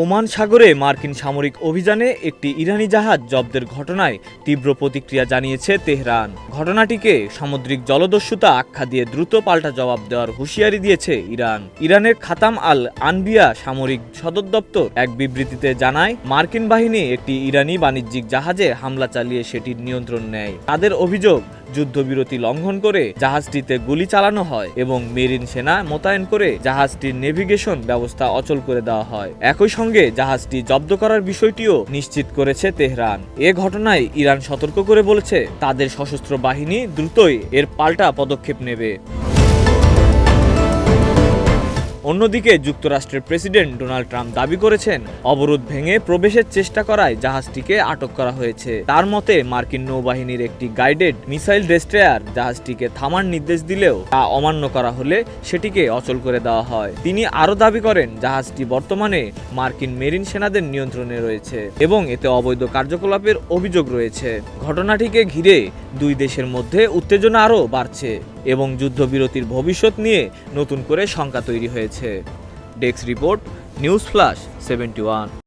Oman সাগরে মার্কিন সামরিক অভিযানে একটি ইরানি জাহাজ জব্দের ঘটনায় তীব্র প্রতিক্রিয়া জানিয়েছে তেহরান। ঘটনাটিকে সামুদ্রিক জলদস্যুতা আখ্যা দিয়ে দ্রুত পাল্টা জবাব দেওয়ার হুঁশিয়ারি দিয়েছে ইরান। ইরানের খাতাম আল আনবিয়া সামরিক সদর দপ্তর এক বিবৃতিতে জানায়, মার্কিন বাহিনী একটি ইরানি বাণিজ্যিক জাহাজে হামলা চালিয়ে সেটির নিয়ন্ত্রণ নেয়। তাদের অভিযোগ, যুদ্ধবিরতি লঙ্ঘন করে জাহাজটিতে গুলি চালানো হয় এবং মেরিন সেনা মোতায়েন করে জাহাজটির নেভিগেশন ব্যবস্থা অচল করে দেওয়া হয়। একই সঙ্গে জাহাজটি জব্দ করার বিষয়টিও নিশ্চিত করেছে তেহরান। এ ঘটনায় ইরান সতর্ক করে বলেছে, তাদের সশস্ত্র বাহিনী দ্রুতই এর পাল্টা পদক্ষেপ নেবে। অন্যদিকে যুক্তরাষ্ট্রের প্রেসিডেন্ট ডোনাল্ড ট্রাম্প দাবি করেছেন, অবরোধ ভেঙে প্রবেশের চেষ্টা করায় জাহাজটিকে আটক করা হয়েছে। তার মতে, মার্কিন নৌবাহিনীর একটি গাইডেড মিসাইল ডেস্ট্রয়ার জাহাজটিকে থামার নির্দেশ দিলেও তা অমান্য করা হলে সেটিকে অচল করে দেওয়া হয়। তিনি আরও দাবি করেন, জাহাজটি বর্তমানে মার্কিন মেরিন সেনাদের নিয়ন্ত্রণে রয়েছে এবং এতে অবৈধ কার্যকলাপের অভিযোগ রয়েছে। ঘটনাটিকে ঘিরে দুই দেশের মধ্যে উত্তেজনা আরও বাড়ছে এবং যুদ্ধবিরতির ভবিষ্যৎ নিয়ে নতুন করে শঙ্কা তৈরি হয়েছে। Desk report, news flash 71।